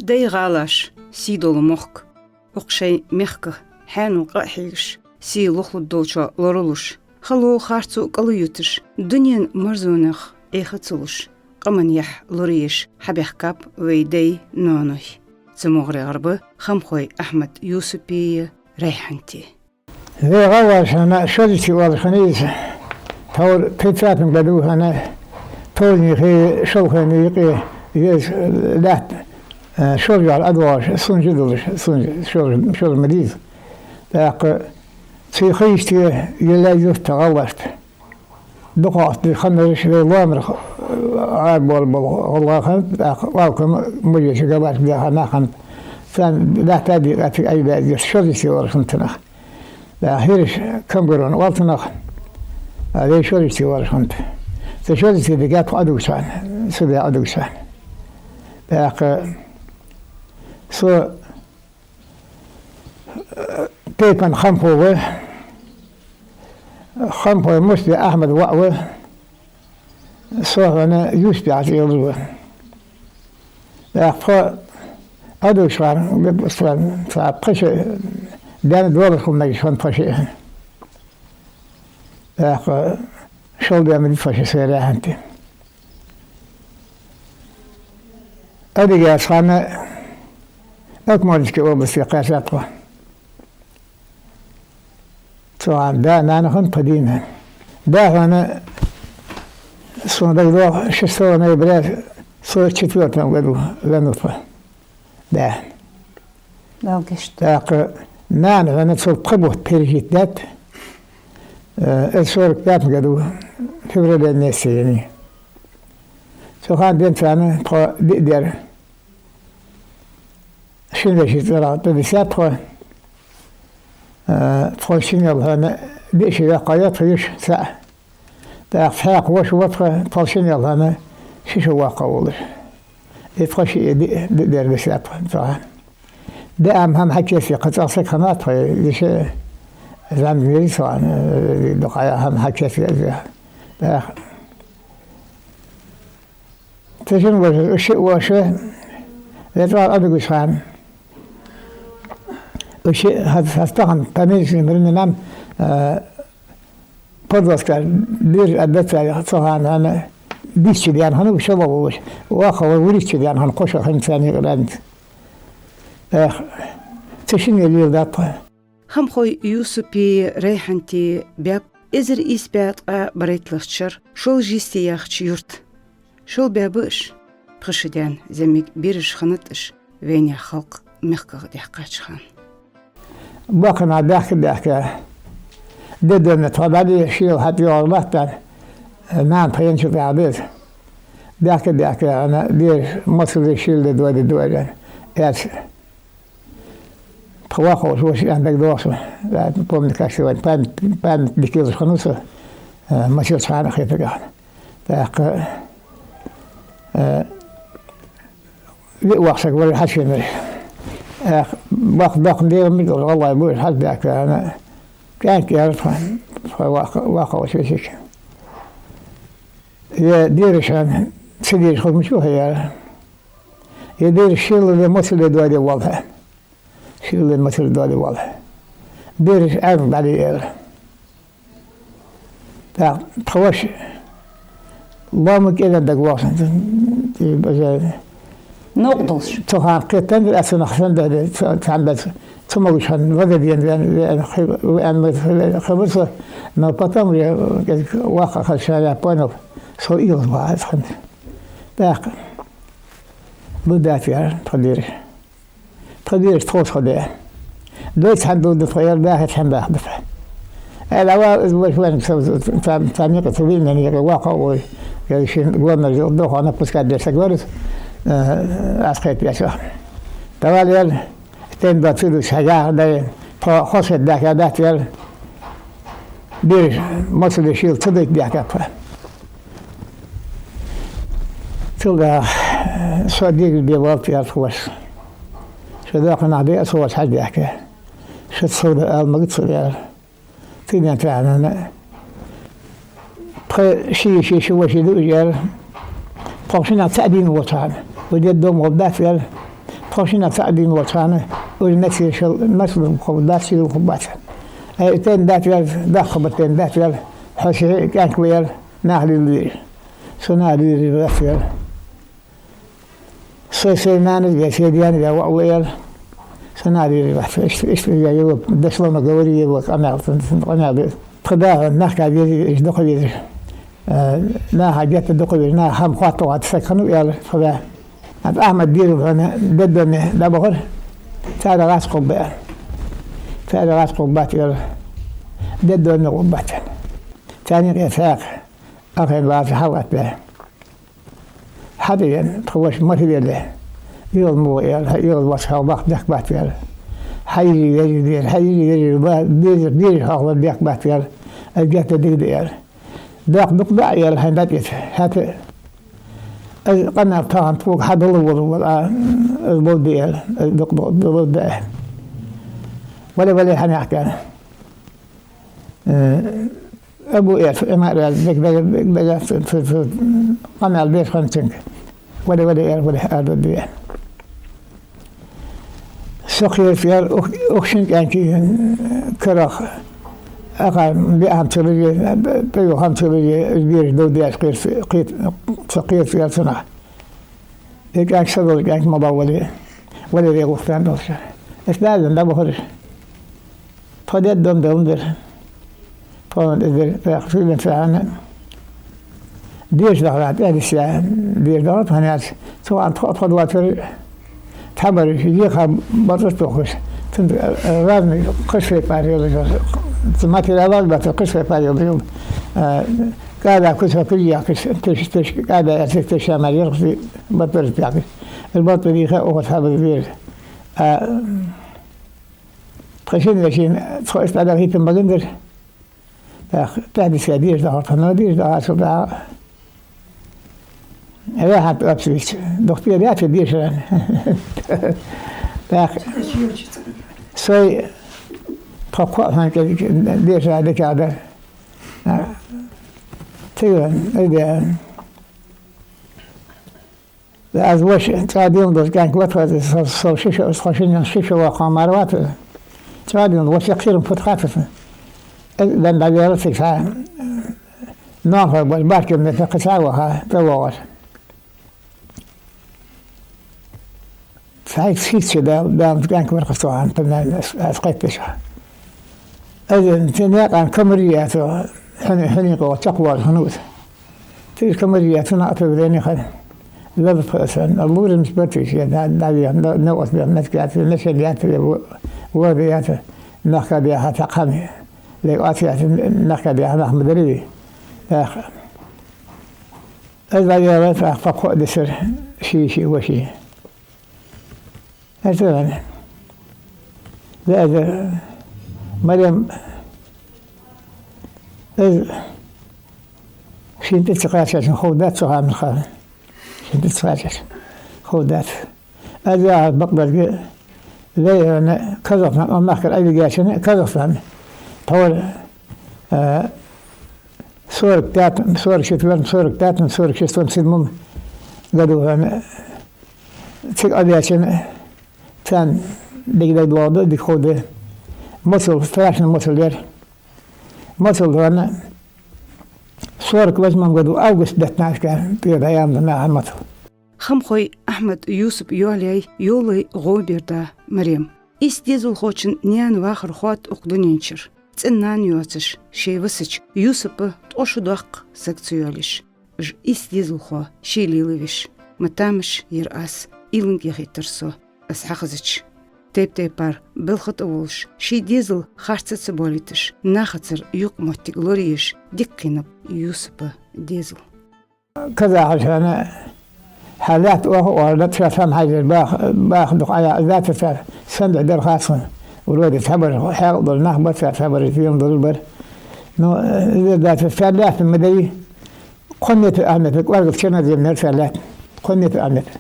داي غالاش سيدو المخك وقشي مخك حانو قاحيش سي لخلو الدولشا لرولوش خلو خارتو قليوتش دنيا مرزونخ ايختلوش قمن يح لوريش حبيحكاب ويدي نونوي زمغري غربة خمخوي أحمد يوسفي ريحنتي ذي غواش أنا شلتي والخنيس تول بيتات مقدوه أنا تولني خي شوخني يقي يس لات شرجع الأدواش سنجدلش شرج مديز باق سي خيشتي يلاجوف تغوشت دقات بخمرش بالوامر عاب والله خنت واكم مجيش قبات بها ناخن فان لا تدي في أي بلد شرجتي ورخنتنا لا هيرش كمبرون والتنخ هذه شرجتي ورخنت شرجتي بقات أدوسان سدى أدوسان باق سو تيكن خمفوه مسلي أحمد وأوه سو أنا يوسبي عزيزوه باق أدو شوان بسوان فبقش دان دولكم نجشون بقشي باق شول بيعمل بقشي سيرا هنتي أدي جاس خانا أكمل كيو بس قاساتها طبعا ده أنا كنت قديما ده أنا صون ده شو سوى أنا بلاش صور كتير تنقلوا لنطفى ده لا قشت ده نانا أنا صور قبوة بيرجيتات الصور كات نقلوا فبرة الناس يعني سو كان بنت أنا بقدر شنو شيء ترى تبسات خو فاشين يلا أنا بيش إذا قيات فيش ساعة تأخذ وش وطخ فاشين يلا أنا شو واقع ولا يتخشي بقدر بسات طبعا ده أهم حكي في قطع سكنات ليش زمان طبعا دقايق أهم حكي في تجن وش يطلع أدق شان وش هستخدم تميز من نام بدرس بير أدت صهان أنا بيش ديان هنو شباب وش واخو وريش ديان هنقش خن ثاني غلاند تشين اللي ذات خمخوي يوسفي ريحنتي باب إزر إسبات بريت لشر شو جيستي ياخش يورت شو بابش بخشدان زميك بيرش خنتش وين خلق مخك دحقاتش خان باقنا ضحك ددنا طبعا شيء حتى والله نعم فين شوف عبيد ضحك أنا بير مصر شيل دول ياس تواقع وش عندك دواسة لا بوم نكاشوا بان بكيل خنوسة ماشي صار خير كان تاق وقتك ولا حشي مري باق دير ميدل والله يبوي حد ذاك أنا كان كيعرف واقع وشيك يا دير شان سدير خد مشوه يا يدير الشيء اللي مثل دوالي والله الشيء اللي مثل دوالي والله دير عارف بعدي تا تخوش الله مكينا دق واسن نقدش تها قتن الأسنة خشن ده تعبت ثم وشان غدا يعني خبرت ما بطم واقع خشايا بانو سو يوز واحد خن باق بدأت يعني تقدير تخوص خداه دوت حدود الطيار باهت حن باخد الأول وين ثانية كتبين يعني واقع ويشين قلنا الضوء أنا بس قاعد أسقط أسقط بيسا توالي تين باتفيدو شجاع ده فخصت ذاك ذات يل بير مصر يشيل صدق ذاك تلقى صديق بيوالت يا خوش شذاق نعبي أصوات حد ذاك شد صود المقصود يا تيجي تعالى شيء شو دوجر فوقنا تعدين وطعم ودي الدم وبات يل توشينا تعدين وطانة والنسي شل نسل خبدات شيل خبات تين دات يال دا خبتين دات يال حسي كان كويل نهل الليل سنا الليل رفيل سينان الجسديان يا وعويل سنا الليل رفيل إيش يا يوب دسلنا قوري يوب أنا خداه نحكي بيجي دخل بيجي نا حاجات دخل بيجي نا هم خاطر سكنوا يال خداه أحمد ديرو أنا بدنا لا بقول تعال راس قبة تعال راس قبات يلا بدنا قبات ثاني رفاق أخذ راس حوات به حدين خوش مثل له يلا مو يلا وصها وباخ دك بات يلا حيجي يجي دير هذا دك بات يلا الجات دير يلا دق بقى يلا هندت هات قناة طعم فوق حد الله البودية البودية ولا حنحكي أبو إيش ما بقى في قناة البيت خمسين ولا البودية سخير فيها أخشن كان كي كراخ أقام بأهم تبي بيوهم تبي البير دودي قيت فيها سنة كان شغل كان مضاولي ولا يغفران دوشة إستاذن ده بخرج فديت دم در فان إذا في فعنا ديش دخلت هذه الساعة ديش دخلت هناك سواء تفضل تحبر يجيها برضه تخش رازني قشة باريول ما تلاقي بس قشة باريول كذا قشة كلية تش كذا تش ما يرقص بطل بيعك البطل يخا أو هذا البير قشين لشين تخش على هيت المجندر تحدث ديش ده أنا ديش ده أصلا راحت أبسط دكتور ياتي ديش سوي تقوى هناك ديش هذا كذا تقول إذا الأزواج تعدين دوس كان قوة صو شيشة وقامرات تعدين دوس يكثر فتحات لأن بعد ساعة نافع بالبارك من تقساوها تواصل فهيك سيتش ده كان كبر قصوى تمام أسقيتش إذا تناق عن كمريات حنيقة وتقوى الهنود تلك كمريات نعطي بدني خل لا بتحسن الأمور مثبتة يعني نوع مثبتة نشيلات ورديات نخبيها تقامي لقاتيات نخبيها نحمد لي إذا يرى فقط دسر شيء وشيء مثلا هذا مريم شنت تقاشش خودات سها من خان شنت تقاشش خودات هذا بقدر لا أنا كذف ما أذكر أي جاشنا كذف طول صور شتوان صور شتوان سيدمم قالوا أنا تك أبياتنا كان دقيقة دوادة دخوده مصل فاشن مصل دير مصل دوانا صور كويس ما قالوا أوجست دتناش كان في الأيام دنا عن مصل خمخوي أحمد يوسف يولي يولي غوبيردا مريم إستيزل خوشن نيان واخر خوات أقدنينشر تنان يوتش شيوسش يوسف توشو دق سكتيوليش إستيزل خو شيليلويش متامش يرأس إلنج يخيترسو أسحقزش تيب بار بالخط أولش شي ديزل خارцة بوليتش ناختصر يوق مهتقلوريش دقينب يوسف ديزل كذا عشان حالات وردت فهم حاجة باخذ على ذات سند در خاصة ولود تحبر حاضر النخبة تحبر فيهم ضربر نو ذات الثلاث المدي قنيت أمنتك وقف شنا زي من الثلاث قنيت أمنتك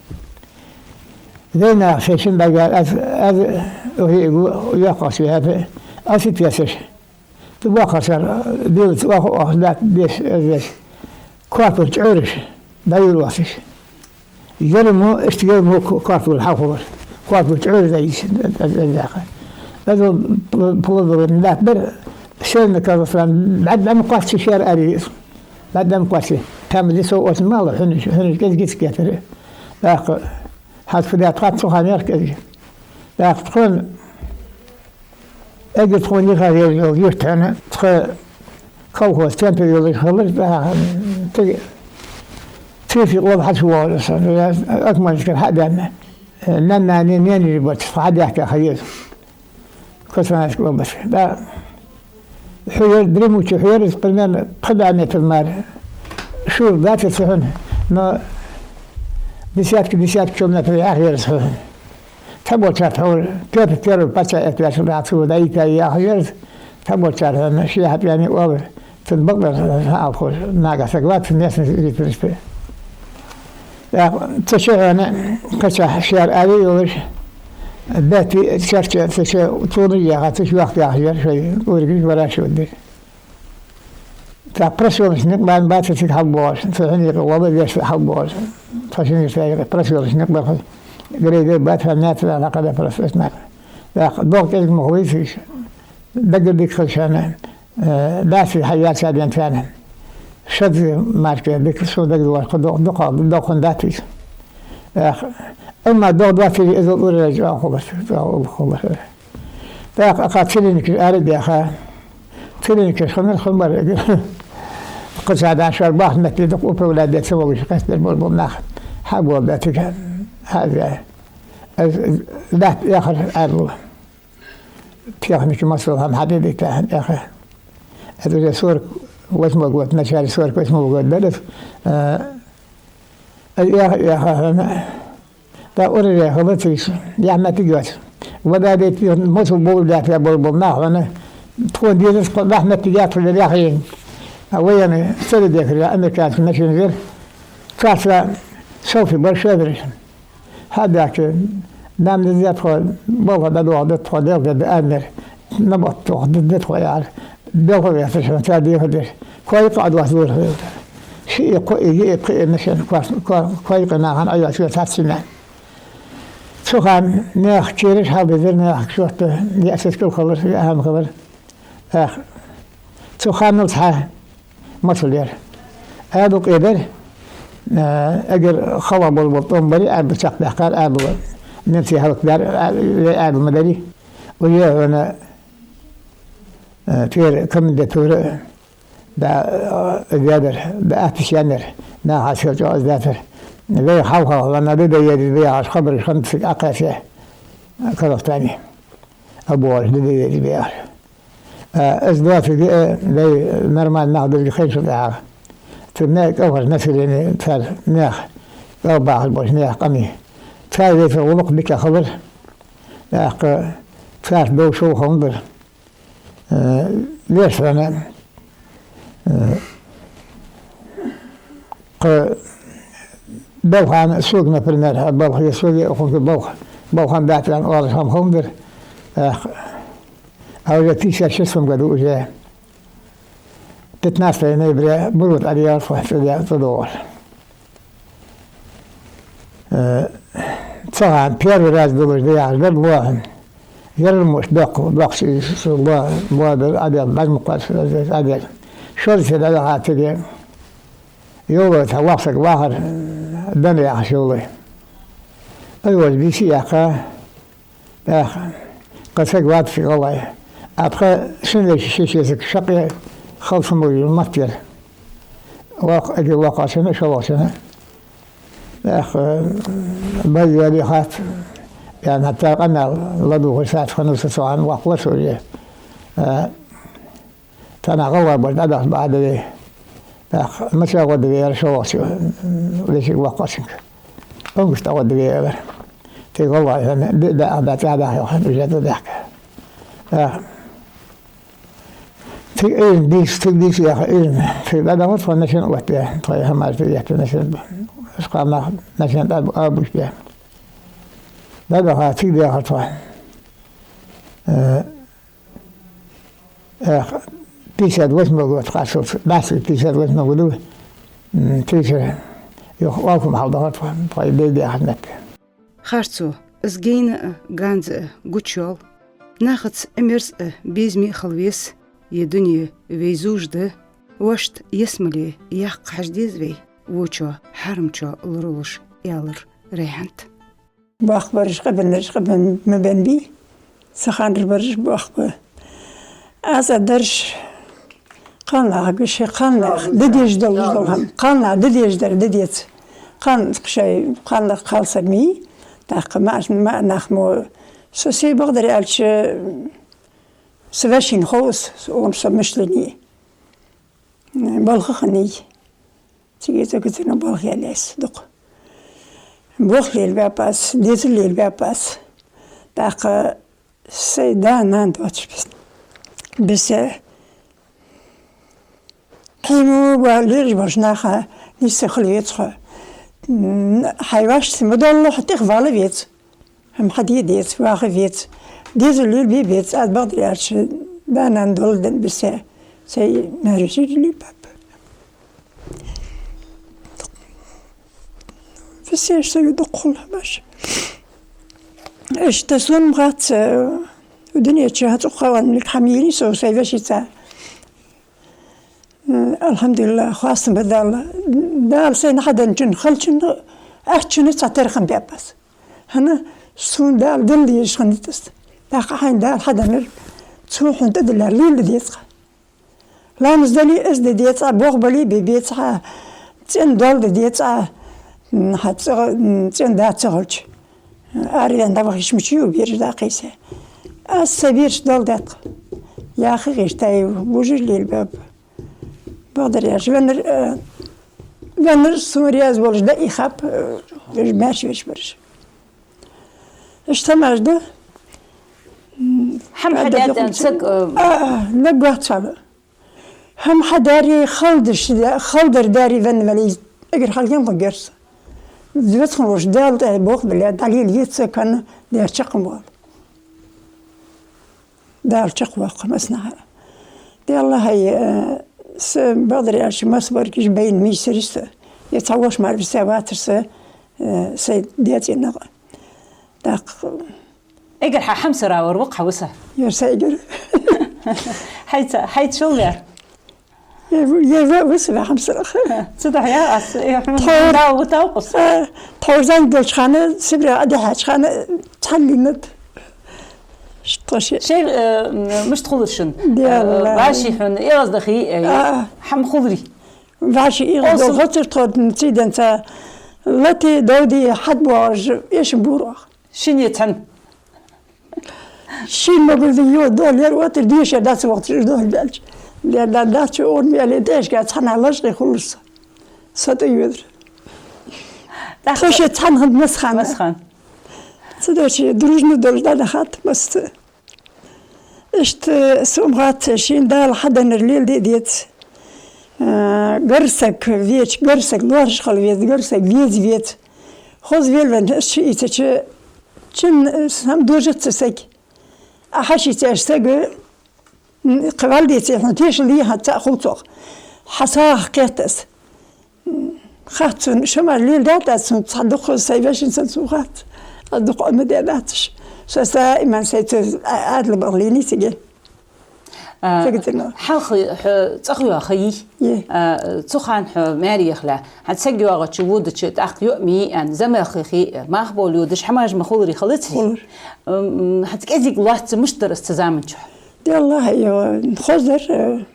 ذينا فيشن بقى از وهي يقص هذا أسيت يسش تبقى صار دول تبقى لا ديش كوافر تعرش داير واسش يرمو اشتغل مو كوافر الحفظ قاطع تعود زيش الداخل هذا بلوغ لا بر شلنا كذا فلان بعد ما قاس شير أريس بعد ما قاس كم اللي سووا اسمه هن كذا كذا لا هاد في الأطراف صغير كذا لا تكون أجد تكون يغير يرتانا تكون كوه تنتهي يغير خلص بها في واضح شوال أكمل كل حدا لأن نيني بس فحد يحكي خير كل ما أشكو بس لا حير دريموش حير قلنا خدعنا في المال شو ذات الصحن ما بسيات كلنا في آخر الصحن تبغى تفعل كيف ترى بس أتلاش بعثوا ذيك يا خير تبغى تفعل شيء حتى يعني واضح في البقرة أخذ ناقة سقوات في الناس يترسبه تشعرنا كشح شعر آلي وش باتي شرط تشعر طولية هاتش وقت آخر شيء ورقيق ولا شو دي تبرسول نقبل بات في حبوش فهني قوة يش في حبوش فشني في برسول نقبل قريب بات الناس لا قد برسنا لا ضوء المغويفيش بدل بيك خشانة لا في حياة سابين ثانية شد ماركة بك سو دقوا دقوا ذاتي أما ذاتي إذا أرجع خبر فأقاتلني كأرد يا أخا تلني خمر قصة عشر باخ مثل دقوا أولاد يسووا شقة البلبل ناخ حبوا ذاتك هذا لا يأخذ أرض تيخنك مصر هم حبيبي يا أخي هذا صور واسمه قوت نشال صور واسمه قوت بلف يا أخي تا أوري خلصيش يا ما تجوز وده ديت مصر بول ده في بلبل ناخ أنا تكون ديرس قد رحمة تجات في الياخين أويني سرد يا أمريكا في نشينجر كاسة صوفي برشادرش هذاك نام نزيد خال بابا بدو عدد خالي بأمر نبض تخدد خيال بيقول يا فشل تادي هدر كوي قعد وحدور شيء كوي نشان كوي قناعان أيوة شو تحسنا سخان ناخ كيرش هذا ناخ شوت يأسس كل خبر أهم خبر سخان نصحى مسؤولير هذا قدر أجر خوا بالبطن بري أب شق بحكار أب نفسي هالقدر أب مدري وياه أنا تير كم دكتور بجادر بأتشينر ناحية شجاع ذاتر ذي حوها وانا بدي يدي عش خبر خمس أقاسة كذا ثاني أبوه بدي يدي أزداد ذي نرمال ناخذ الخير شجاع تناك أول نسل ثال ناخ أو بعض البوش ناخ قمي ثال في غلق بك خبر ناخ ثال دو شو خنبر ليش أنا بوخان سوقنا في المرح بوخ يسوق أخوك بوخان بعت عن أرضهم خنبر أو يتيش شسم قدو جاء تتناسى نبرة برود عليها فحصل تدور طبعا بير راس دور ديا غير واحد يرمش دق شيء الله عدد بعد مقاس عدد شو في هذا هاتي يوم توافق واحد دنيا شغله أيوة بيشي يا أخ قصق واد في الله أبقى سنة شيء شقي 5 مليون متر أجي واقع سنة شو سنة أخ بيجي لي خاف يعني حتى أنا لدو ساعة 5 ساعات وقت سوريا تنا غوا بدأ بعد ذي أخ مش أقعد ذي شو ليش واقع سنك أنقص أقعد ذي تقول يعني بدأ هذا بجد ضحك في ديس يا أخي في بعد ما صار نشين وقتها طيب هم عارف يحكي نشين إسقامنا نشين أبوش بيه هذا هاتي بيه خطوة تيشاد واسمه قوت خاصة بس تيشاد واسمه قدوه تيشاد يخوفهم حوض خطوة طيب بيه حنك خارتو زجين جانز جوتشال ناخت أميرس بيزمي خلويس يدنيا ويزوج ده وشت يسملي يق حجديز وي وچو حرمچو لرولش يالر ريحنت باخبرش قبل مبن بي سخان برش باخبر از درش قلنا قش قلنا دديش دلهم قلنا دديش دديت قلنا شيء قلنا خالص مي تاق ما نخمو سوسي بقدر علش سواشين خوس ونسمشلني بالخني تيجي تقولنا بالخ يلاس دق بوخلي الباباس ديتلي الباباس تاق سيدان عندوش بس حيمو بالير برشناخا نيسخليتخ حيواش مدلو حتى خفالة بيت هم حدي ديت واخي بيت ديتلي بي بيت اد بقدرش دان عندول بس سي مارجي لي باب بس ايش يدخل باش ايش تسون مغات ودنيا تشهد خوان لك حميري سو سيفاش يتا الحمد لله خاص بدال دال سين حدا نجن خلچن احچن تاترخم بياباس هنا سون دال دلي شخنتس داق حين دال حدا نر تروح انت دلار ليل ديتخ لا مزدلي اس ديتخ بوغ بلي بيتخ تن دول ديتخ حتى تن دا تغلج اريد ان باغيش مشيو بير داقيسه السبيرش دول دات يا اخي غيش تاي بوجر لي الباب بقدر يا بنر سوريا زولج دا يخاب ماشي باش برش اشتماش ده حم حداد انسك نقعت صعبة هم حداري خلدر داري فن مالي اقر خلقين قرص زبط خنوش دال بوخ بلاد دالي يتس كان دار شقم وال دار شق واقع مسنها دي الله هي بقدر يعيش مصبر كيش بين ميسرس يتعوش مع السواترس سيد دياتي النغ داق اقر حمسرا وروقها وسه يرسايقر حيت شو غير يا وسه حمسرا صدق يا اس يا وتوقص طورزان دولش خانه سبرا ادي حاج خانه تحلينت شيء مش تخلصشن ديال راشي حن إيراز دخي حم خضري راشي إيراز غطر تود نتيد أنت التي دودي حد بواج إيش بوروح شن يتحن شين ما بذيو دول يا واتر ديش داس وقت دول بالج لا داس أون ميالي داش قاعد تحن على لجنة خلص صدق يدر خش تحن هاد مسخان صدقني دروجنا دول دا دخلت بس اشت سمعت شين دال حدا نرليل ديت قرصك فيتش قرصك لورش خلويت قرصك فيت خوز فيلفن شيء تش شن سام دوجت سك أحشي تشتغل قبل ديت هنتيش لي حتى خلطه حصاه قيتس خاتون شمال ليل داتا تصدق سيفاش نسوقات صدق مديناتش ساسا إيمان سيت عادل برليني تجي حلخ تأخذ خي تخان ماري خلا هتسجوا غتش وودش تأخذ مي أن زمر خي ما أخبول يودش حماج مخولري خلتي هتكذب لات مشترك تزامن شو دي الله يو خزر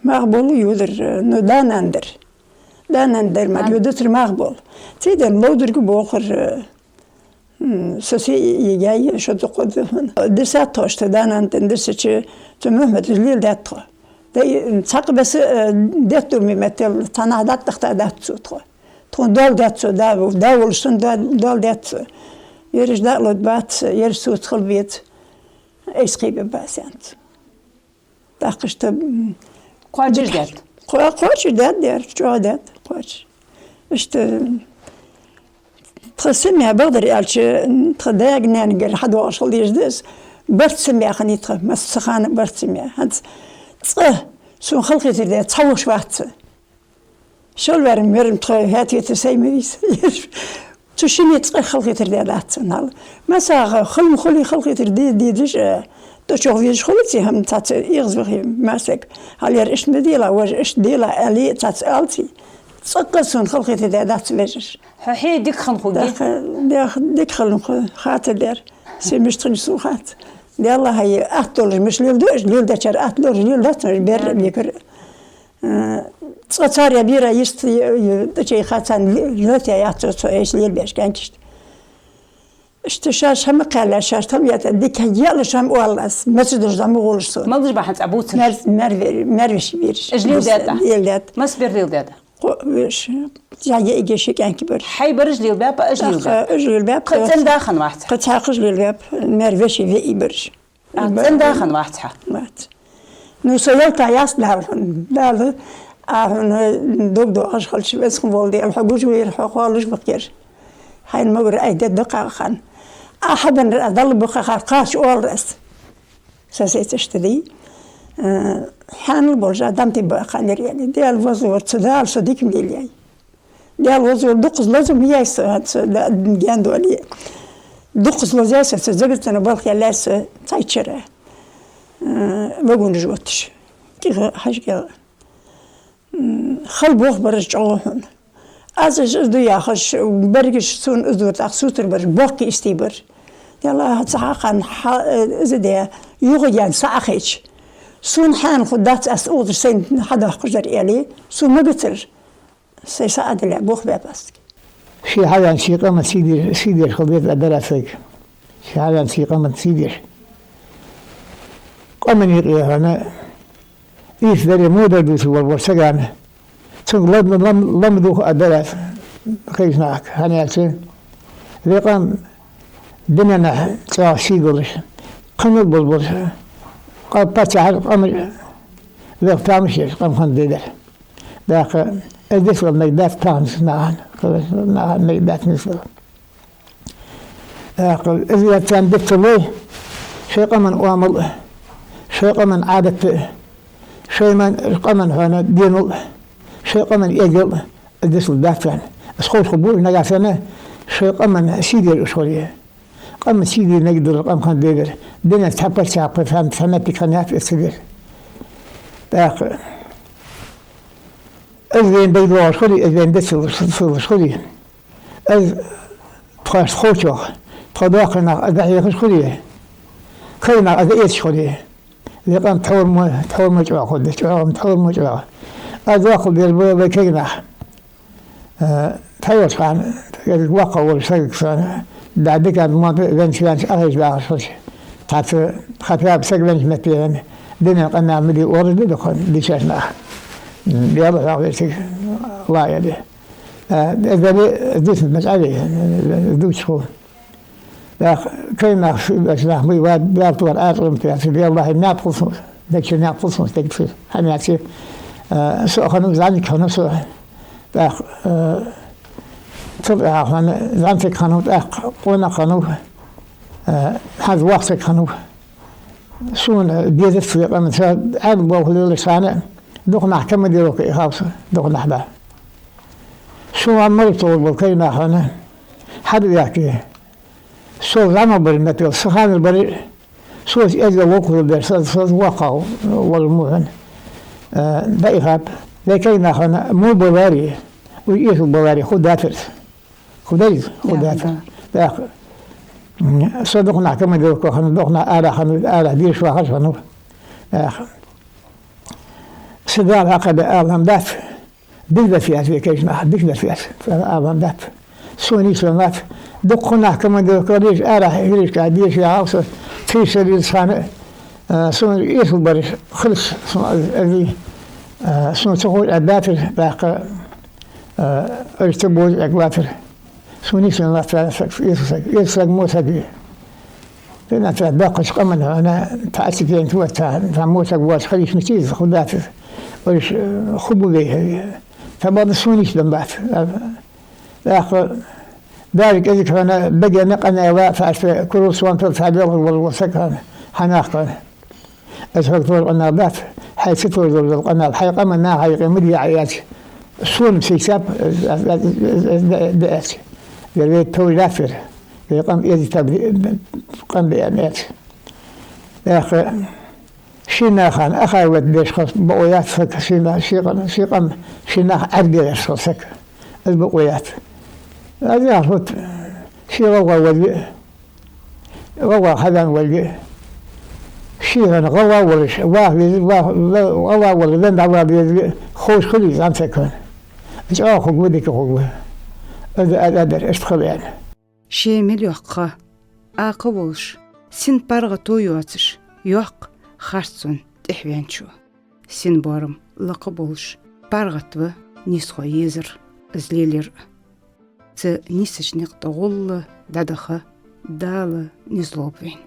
ما أخبول يودر ندان أندر ما يودر ما أخبول تيدر لودر كبوخر سوسي يجاي شو تقول دسات توش تدان أنت دسة تمهمت الليل داتو ده ساق بس داتو ميمتل تنادات تخت داتو تون دول داتو داول شن دول داتو يرج دالو بات يرسو تخل بيت إسقيب باسنت داقشت قاجر دات قاجر دات دير شو دات قاجر اشت تخسمي بقدر يالش تخداق نانجر حد واشل يجدس برتسمي خني تخ مسخان برتسمي هاد سون خلقي تري تصوش وقت شو الورم تخ هاتي تسيميس تشيني تقي خلقي تردي لاتنا مسا خلي خلقي تردي ديش تشوف فيش خلتي هم تات يغزبخي ماسك هل يرش مديلا وش ديلا علي تات التي تسقسون خلقي تردي لات فيش حي ديك خنخوجي ديك خلق خاطر دير سي مشتري سوخات دي الله هي أطول مش ليلدوش ليلدا شر أطول ليلدا بير بيكر تصار يا بيرا يست تشي خاتن لوتي ياتو ايش ليل بيش كانكشت اشتشاش هم قال شاش تم يتديك يالش هم والله مسجد زعما غولش ما بدش بحث ابوت مرفش بيرش اجليل داتا يلدات ما سبير ليل داتا وش جاي يجي شي كان كبر حي برجلي الباب اجلي الباب قد داخل واحد قد حاقج الباب مرفش في برج قد داخل واحد مات نوصلت ياس دال دو أشغل شو اسمه والدي الحقوش ويرحقوا بقير هاي المغرب أي دقة خان أحد أضل بقى قاش أولرس ساسيت اشتري حان البرج دمتي بقى خان يعني دي الوزور تدال صديق مليلي دي الوزور دقز لازم ياس جاندو عليه دقز لازم سزقت أنا بالخ يلاس تايشره بقول جوتش كي حاجة خل بوخ برجعوهن أزج دو ياخش برجش سون أزور تأخسوتر برج بوخ استيبر يلا هتصحقن زديا يغيان ساخيش سون حان خدات أسؤول سين حدا قدر إلي سون ما قتر سيساعد لا بوخ باباست شي حاجة سيقا ما سيدير خليت أدراسك شي حاجة سيقا ما سيدير قمن يقيها إيش ذري مودر دوس والسجان ثم لم دوخ أدرس خيش معك هنياتين لقام دنيا ترى سيقولش قم البلبل قال بتشعر قم لا تعمش قم خنديدر ذاك الدس والميدات تانس معن مع ميدات نسل ذاك إذا كان دكتور شيء قمن وامل شيء قمن عادة شيء من قمن هنا دين شيء قمن يجل الدس الدافع أسخوش قبول نجاسنا شيء قمن سيدي الأسولية قمن سيدي نقدر قم خان ديدر دينا تحبر شعب فهم فهمت كنيات السبيل ذاك أذن بيدوا أسولي أذن دس الأسولية أذ تخاش خوشة تخداقنا أدعي أسولية كلنا أدعي أسولية لقام تحول مجرى خد تحول مجرى أذاق بالبلد كينا تحول كان الواقع والسلك كان بعدك ما بين شيء أخرج بعض شيء تعرف خطاب سجلني مثلاً دنا قلنا عملي ورد دخل بيشنا بيابا عقلتك الله يدي إذا دوس المسألة دوس هو لا كلمة بس لا مي واد بيرتور أرقم في الله ناقص ذاك ناقص تكفي هنياتي سو خنو زانك خنو سو لا تبع خن زانك خنو قونا خنو هذا وقت خنو شون بيدت في مثلا عاد بوه لسانه دوق محكمة ديروك إخاص دوق نحبه شو عمرت والكلمة خنا حد يحكي شو زعما بالمثل سخان البريء شو أجل وقوع الدرس وقعوا والمهن بإخاب لكن خنا مو بواري ويجي بواري خد دافر خدايز خد دافر داخل صدقنا كما ديروك خنا دوقنا آله دير شو خش خنو سدال عقد آلهم دافع بيقدر فيها في كيشنا بيقدر فيها آلهم دافع سوني سلامات دقنا كما دكتوريش ريش كاديش يا عاوس في سبيل صانع سون يسول بريش خلص الذي سون تقول أدافر باقي ارتبوز أقوافر سوني سلامات يسول موسى لأن باقش قمن أنا تأسفين توتا موسى قواس خليش نتيز خدافر ويش خبوا بيه فبعض سونيش دمبات باقي ذلك إذا كان بقي نقنا وافع في كل سوان تلفعل والوسكان حناقا أتفكر أن ضعف حيث تفضل القناة الحقيقة منها حقيقة مدي عيات سون سيساب دأت Verwet toilafir. Qam ezi qam be'amet. شينا خان أخوات بيش خص بقويات فك شينا شيقم شينا عربي رسوسك البقويات هذا عرفت شي غوا ولي غوا هذا ولي شينا غوا ولش غوا ولي ذن دعوا بيز خوش خلي زان سكون إيش آخو بدك هو هذا أدر أشتغل يعني شي مليوقة آقوش سين بارغ تويواتش يوق خارسون تحوينشو سين بارم لقبولش بارغتو نيسخو يزر زليلر ت نيسش نقطة غل دادخة دال نزلوبين